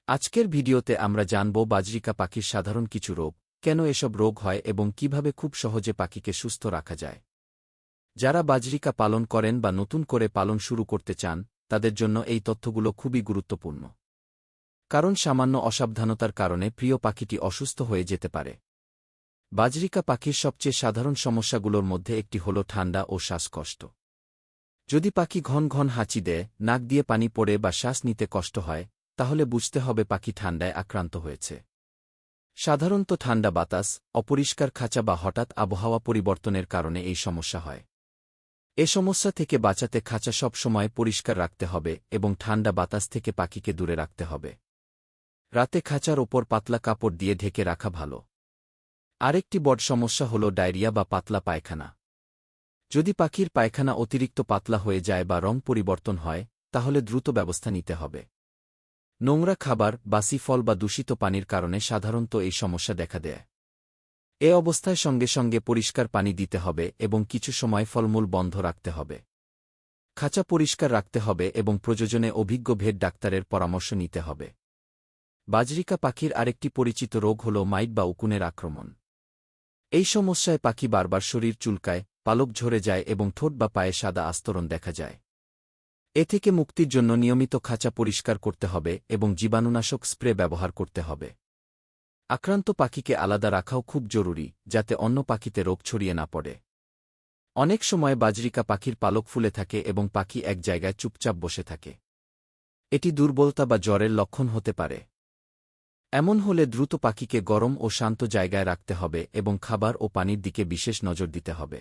আজকের ভিডিওতে আমরা জানব বাজরিকা পাখির সাধারণ কিছু রোগ, কেন এসব রোগ হয় এবং কিভাবে খুব সহজে পাখিকে সুস্থ রাখা যায়। যারা বাজরিকা পালন করেন বা নতুন করে পালন শুরু করতে চান, তাদের জন্য এই তথ্যগুলো খুবই গুরুত্বপূর্ণ। কারণ সামান্য অসাবধানতার কারণে প্রিয় পাখিটি অসুস্থ হয়ে যেতে পারে। বাজরিকা পাখির সবচেয়ে সাধারণ সমস্যাগুলোর মধ্যে একটি হল ঠান্ডা ও শ্বাসকষ্ট। যদি পাখি ঘন ঘন হাঁচি দেয়, নাক দিয়ে পানি পড়ে বা শ্বাস নিতে কষ্ট হয়, তাহলে বুঝতে হবে পাখি ঠান্ডায় আক্রান্ত হয়েছে। সাধারণত ঠান্ডা বাতাস, অপরিষ্কার খাঁচা বা হঠাৎ আবহাওয়া পরিবর্তনের কারণে এই সমস্যা হয়। এ সমস্যা থেকে বাঁচাতে খাঁচা সব সময় পরিষ্কার রাখতে হবে এবং ঠান্ডা বাতাস থেকে পাখিকে দূরে রাখতে হবে। রাতে খাঁচার ওপর পাতলা কাপড় দিয়ে ঢেকে রাখা ভালো। আরেকটি বড় সমস্যা হল ডায়রিয়া বা পাতলা পায়খানা। যদি পাখির পায়খানা অতিরিক্ত পাতলা হয়ে যায় বা রং পরিবর্তন হয়, তাহলে দ্রুত ব্যবস্থা নিতে হবে। নোংরা খাবার, বাসি ফল বা দূষিত পানির কারণে সাধারণত এই সমস্যা দেখা দেয়। এ অবস্থায় সঙ্গে সঙ্গে পরিষ্কার পানি দিতে হবে এবং কিছু সময় ফলমূল বন্ধ রাখতে হবে। খাঁচা পরিষ্কার রাখতে হবে এবং প্রয়োজনে অভিজ্ঞ ভেট ডাক্তারের পরামর্শ নিতে হবে। বাজরিকা পাখির আরেকটি পরিচিত রোগ হল মাইট বা উকুনের আক্রমণ। এই সমস্যায় পাখি বারবার শরীর চুলকায়, পালক ঝরে যায় এবং ঠোঁট বা পায়ে সাদা আস্তরণ দেখা যায়। এ থেকে মুক্তির জন্য নিয়মিত খাঁচা পরিষ্কার করতে হবে এবং জীবাণুনাশক স্প্রে ব্যবহার করতে হবে। আক্রান্ত পাখিকে আলাদা রাখাও খুব জরুরি, যাতে অন্য পাখিতে রোগ ছড়িয়ে না পড়ে। অনেক সময় বাজরিকা পাখির পালক ফুলে থাকে এবং পাখি এক জায়গায় চুপচাপ বসে থাকে। এটি দুর্বলতা বা জ্বরের লক্ষণ হতে পারে। এমন হলে দ্রুত পাখিকে গরম ও শান্ত জায়গায় রাখতে হবে এবং খাবার ও পানির দিকে বিশেষ নজর দিতে হবে।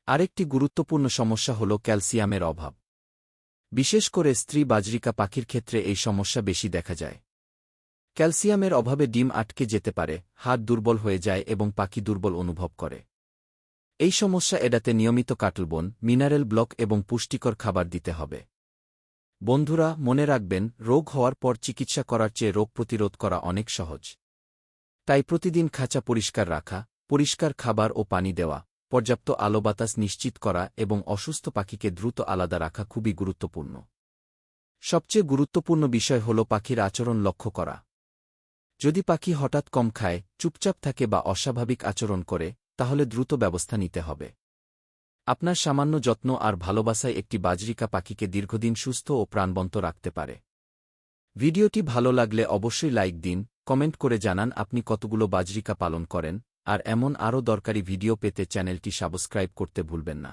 আরেকটি গুরুত্বপূর্ণ সমস্যা হল ক্যালসিয়ামের অভাব। বিশেষ করে স্ত্রী বাজরিকা পাখির ক্ষেত্রে এই সমস্যা বেশি দেখা যায়। ক্যালসিয়ামের অভাবে ডিম আটকে যেতে পারে, হাড় দুর্বল হয়ে যায় এবং পাখি দুর্বল অনুভব করে। এই সমস্যা এড়াতে নিয়মিত কাটলবন, মিনারেল ব্লক এবং পুষ্টিকর খাবার দিতে হবে। বন্ধুরা, মনে রাখবেন, রোগ হওয়ার পর চিকিৎসা করার চেয়ে রোগ প্রতিরোধ করা অনেক সহজ। তাই প্রতিদিন খাঁচা পরিষ্কার রাখা, পরিষ্কার খাবার ও পানি দেওয়া, পর্যাপ্ত আলো বাতাস নিশ্চিত করা এবং অসুস্থ পাখিকে দ্রুত আলাদা রাখা খুবই গুরুত্বপূর্ণ। সবচেয়ে গুরুত্বপূর্ণ বিষয় হল পাখির আচরণ লক্ষ্য করা। যদি পাখি হঠাৎ কম খায়, চুপচাপ থাকে বা অস্বাভাবিক আচরণ করে, তাহলে দ্রুত ব্যবস্থা নিতে হবে। আপনার সামান্য যত্ন আর ভালোবাসায় একটি বাজরিকা পাখিকে দীর্ঘদিন সুস্থ ও প্রাণবন্ত রাখতে পারে। ভিডিওটি ভালো লাগলে অবশ্যই লাইক দিন, কমেন্ট করে জানান আপনি কতগুলো বাজরিকা পালন করেন, আর এমন আরও দরকারি ভিডিও পেতে চ্যানেলটি সাবস্ক্রাইব করতে ভুলবেন না।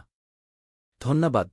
ধন্যবাদ।